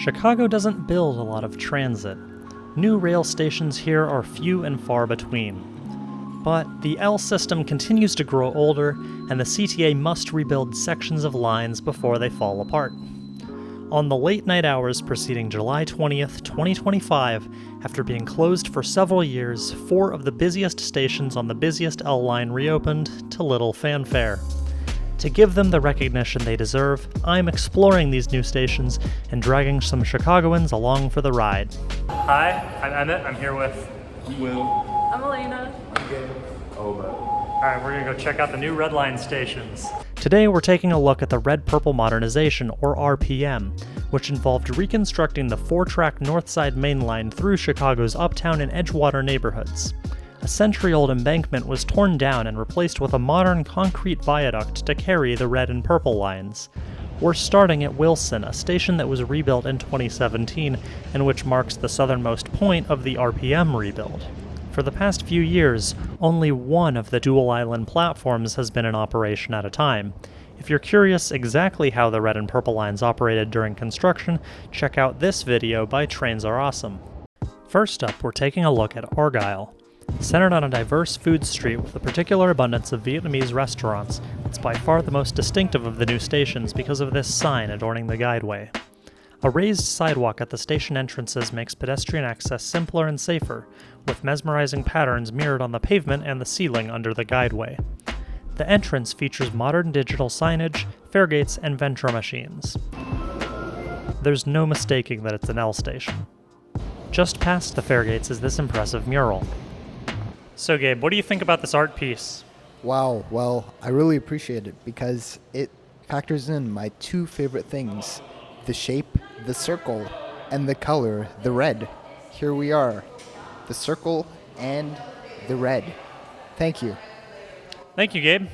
Chicago doesn't build a lot of transit. New rail stations here are few and far between. But the L system continues to grow older, and the CTA must rebuild sections of lines before they fall apart. On the late night hours preceding July 20th, 2025, after being closed for several years, 4 of the busiest stations on the busiest L line reopened to little fanfare. To give them the recognition they deserve, I'm exploring these new stations and dragging some Chicagoans along for the ride. Hi, I'm Emmett. I'm here with Will. I'm Elena. I'm Gabe. Alright, we're gonna go check out the new Red Line stations. Today we're taking a look at the Red-Purple Modernization, or RPM, which involved reconstructing the 4-track North Side Main Line through Chicago's Uptown and Edgewater neighborhoods. A century-old embankment was torn down and replaced with a modern concrete viaduct to carry the red and purple lines. We're starting at Wilson, a station that was rebuilt in 2017 and which marks the southernmost point of the RPM rebuild. For the past few years, only one of the dual island platforms has been in operation at a time. If you're curious exactly how the red and purple lines operated during construction, check out this video by Trains Are Awesome. First up, we're taking a look at Argyle. Centered on a diverse food street with a particular abundance of Vietnamese restaurants, it's by far the most distinctive of the new stations because of this sign adorning the guideway. A raised sidewalk at the station entrances makes pedestrian access simpler and safer, with mesmerizing patterns mirrored on the pavement and the ceiling under the guideway. The entrance features modern digital signage, fare gates, and Ventra machines. There's no mistaking that it's an L station. Just past the fare gates is this impressive mural. So Gabe, what do you think about this art piece? Wow, well, I really appreciate it because it factors in my 2 favorite things. The shape, the circle, and the color, the red. Here we are. The circle and the red. Thank you. Thank you, Gabe.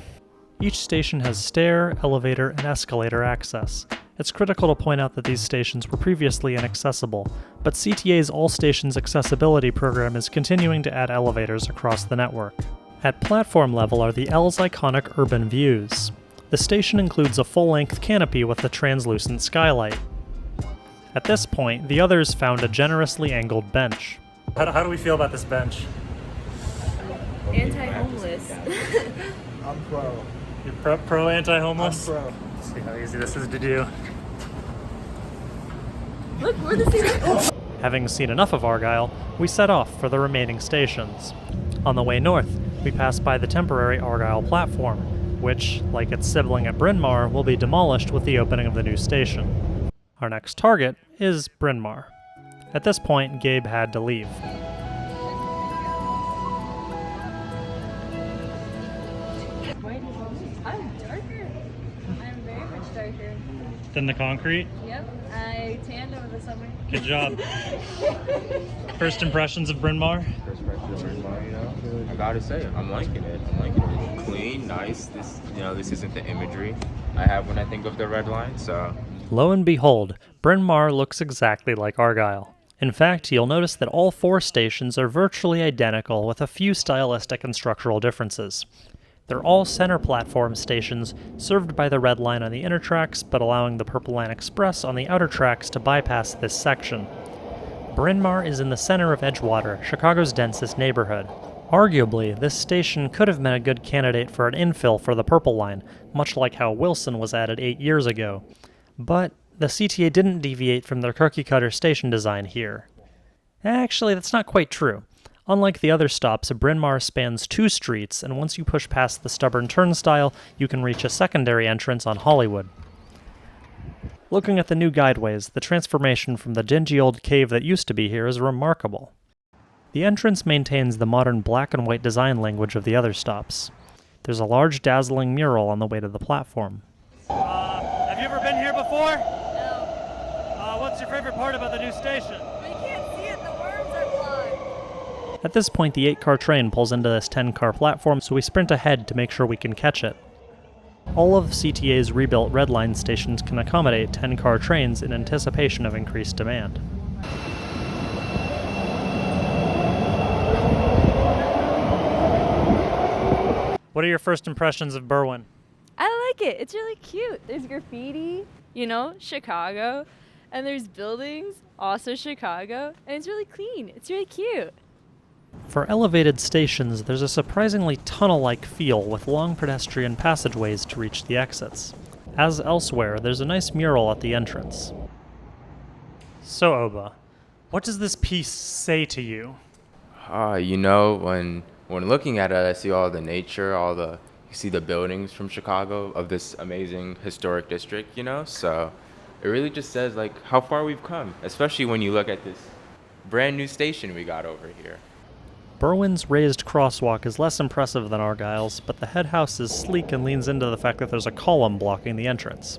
Each station has stair, elevator, and escalator access. It's critical to point out that these stations were previously inaccessible, but CTA's All Stations Accessibility program is continuing to add elevators across the network. At platform level are the L's iconic urban views. The station includes a full-length canopy with a translucent skylight. At this point, the others found a generously angled bench. How do we feel about this bench? Anti-homeless. I'm pro. You're pro anti-homeless? I'm pro. Let's see how easy this is to do. Look, we're the same. Having seen enough of Argyle, we set off for the remaining stations. On the way north, we pass by the temporary Argyle platform, which, like its sibling at Bryn Mawr, will be demolished with the opening of the new station. Our next target is Bryn Mawr. At this point, Gabe had to leave. I'm darker. I'm very much darker. Then the concrete? Yep, I tanned over the summer. Good job. First impressions of Bryn Mawr? First impression of Bryn Mawr, you know? I gotta say, I'm liking it. I'm liking it. Clean, nice. This isn't the imagery I have when I think of the Red Line, so. Lo and behold, Bryn Mawr looks exactly like Argyle. In fact, you'll notice that all 4 stations are virtually identical with a few stylistic and structural differences. They're all center platform stations, served by the Red Line on the inner tracks, but allowing the Purple Line Express on the outer tracks to bypass this section. Bryn Mawr is in the center of Edgewater, Chicago's densest neighborhood. Arguably, this station could have been a good candidate for an infill for the Purple Line, much like how Wilson was added 8 years ago. But the CTA didn't deviate from their cookie-cutter station design here. Actually, that's not quite true. Unlike the other stops, Bryn Mawr spans 2 streets, and once you push past the stubborn turnstile, you can reach a secondary entrance on Hollywood. Looking at the new guideways, the transformation from the dingy old cave that used to be here is remarkable. The entrance maintains the modern black and white design language of the other stops. There's a large dazzling mural on the way to the platform. Have you ever been here before? No. What's your favorite part about the new station? We can't see it, the worms are blind. At this point, the 8-car train pulls into this 10-car platform, so we sprint ahead to make sure we can catch it. All of CTA's rebuilt Red Line stations can accommodate 10-car trains in anticipation of increased demand. What are your first impressions of Berwyn? I like it. It's really cute. There's graffiti, you know, Chicago. and there's buildings, also Chicago, and it's really clean. It's really cute. For elevated stations, there's a surprisingly tunnel-like feel with long pedestrian passageways to reach the exits. As elsewhere, there's a nice mural at the entrance. So, Oba, what does this piece say to you? You know, when looking at it, I see all the nature, you see the buildings from Chicago of this amazing historic district, you know? So it really just says like how far we've come, especially when you look at this brand new station we got over here. Berwyn's raised crosswalk is less impressive than Argyle's, but the head house is sleek and leans into the fact that there's a column blocking the entrance.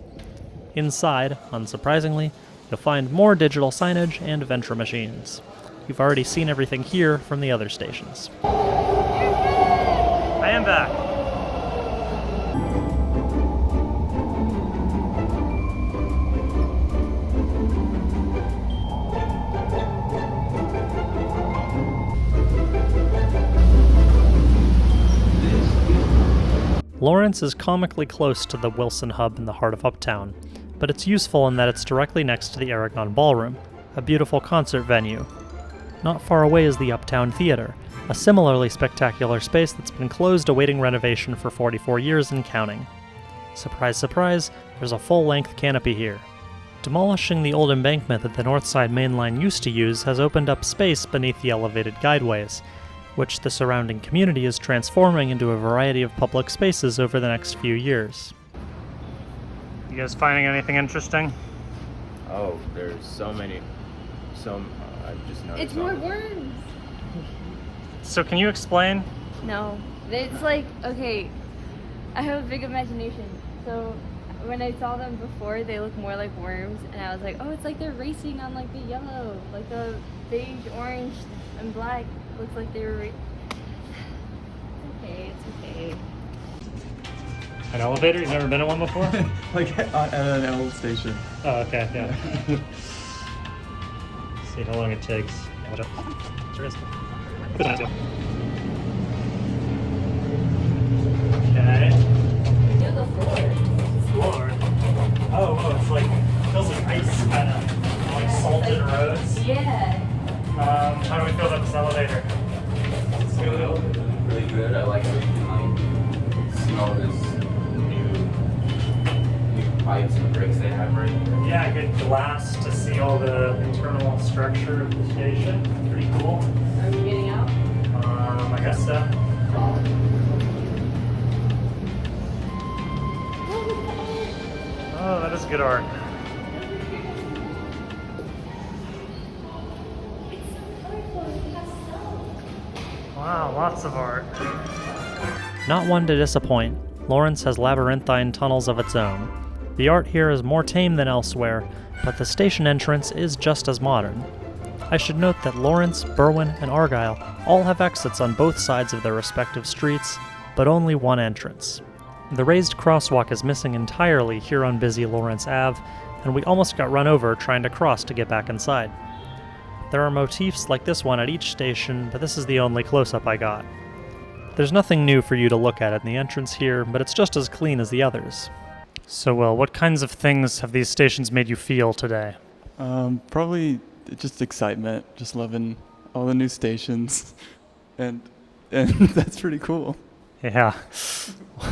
Inside, unsurprisingly, you'll find more digital signage and venture machines. You've already seen everything here from the other stations. I am back. Lawrence is comically close to the Wilson Hub in the heart of Uptown, but it's useful in that it's directly next to the Aragon Ballroom, a beautiful concert venue. Not far away is the Uptown Theater, a similarly spectacular space that's been closed awaiting renovation for 44 years and counting. Surprise, surprise, there's a full-length canopy here. Demolishing the old embankment that the North Side Main Line used to use has opened up space beneath the elevated guideways, which the surrounding community is transforming into a variety of public spaces over the next few years. You guys finding anything interesting? Oh, there's so many. I just noticed. It's more worms. So can you explain? No, it's like, okay, I have a big imagination. So when I saw them before, they look more like worms, and I was like, oh, it's like they're racing on like the yellow, like the beige, orange, and black. Looks like they were. It's okay. An elevator? You've never been in one before? Like at an old station. Oh, okay, yeah. See how long it takes. Sure is. Okay. Feel the floor. Oh, it's like feels like ice, kind of like salted roads. Yeah. How do we feel about this elevator? It's really good. I like how you can like see all this new pipes and bricks they have right here. Yeah, good glass to see all the internal structure of the station. Pretty cool. Are we getting out? I guess so. Oh, that is good art. Wow, lots of art. Not one to disappoint, Lawrence has labyrinthine tunnels of its own. The art here is more tame than elsewhere, but the station entrance is just as modern. I should note that Lawrence, Berwyn, and Argyle all have exits on both sides of their respective streets, but only one entrance. The raised crosswalk is missing entirely here on busy Lawrence Ave, and we almost got run over trying to cross to get back inside. There are motifs like this one at each station, but this is the only close-up I got. There's nothing new for you to look at in the entrance here, but it's just as clean as the others. So, Will, what kinds of things have these stations made you feel today? Probably just excitement, just loving all the new stations, and that's pretty cool. Yeah.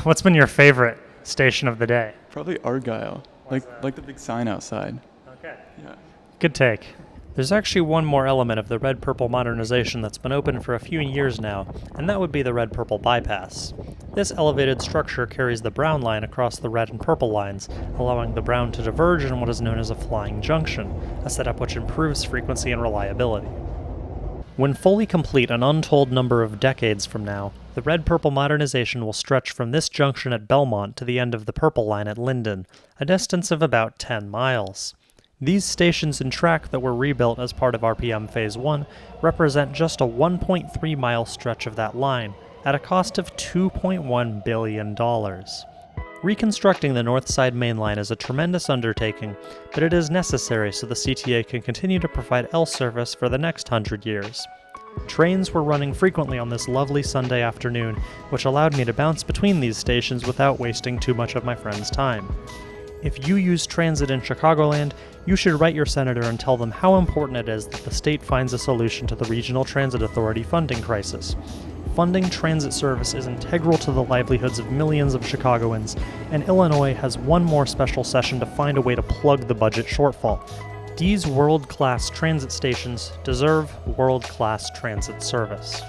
What's been your favorite station of the day? Probably Argyle, like the big sign outside. Okay. Yeah. Good take. There's actually one more element of the red-purple modernization that's been open for a few years now, and that would be the red-purple bypass. This elevated structure carries the brown line across the red and purple lines, allowing the brown to diverge in what is known as a flying junction, a setup which improves frequency and reliability. When fully complete an untold number of decades from now, the red-purple modernization will stretch from this junction at Belmont to the end of the purple line at Linden, a distance of about 10 miles. These stations and track that were rebuilt as part of RPM Phase 1 represent just a 1.3 mile stretch of that line, at a cost of $2.1 billion. Reconstructing the North Side Main Line is a tremendous undertaking, but it is necessary so the CTA can continue to provide L service for the next 100 years. Trains were running frequently on this lovely Sunday afternoon, which allowed me to bounce between these stations without wasting too much of my friend's time. If you use transit in Chicagoland, you should write your senator and tell them how important it is that the state finds a solution to the Regional Transit Authority funding crisis. Funding transit service is integral to the livelihoods of millions of Chicagoans, and Illinois has one more special session to find a way to plug the budget shortfall. These world-class transit stations deserve world-class transit service.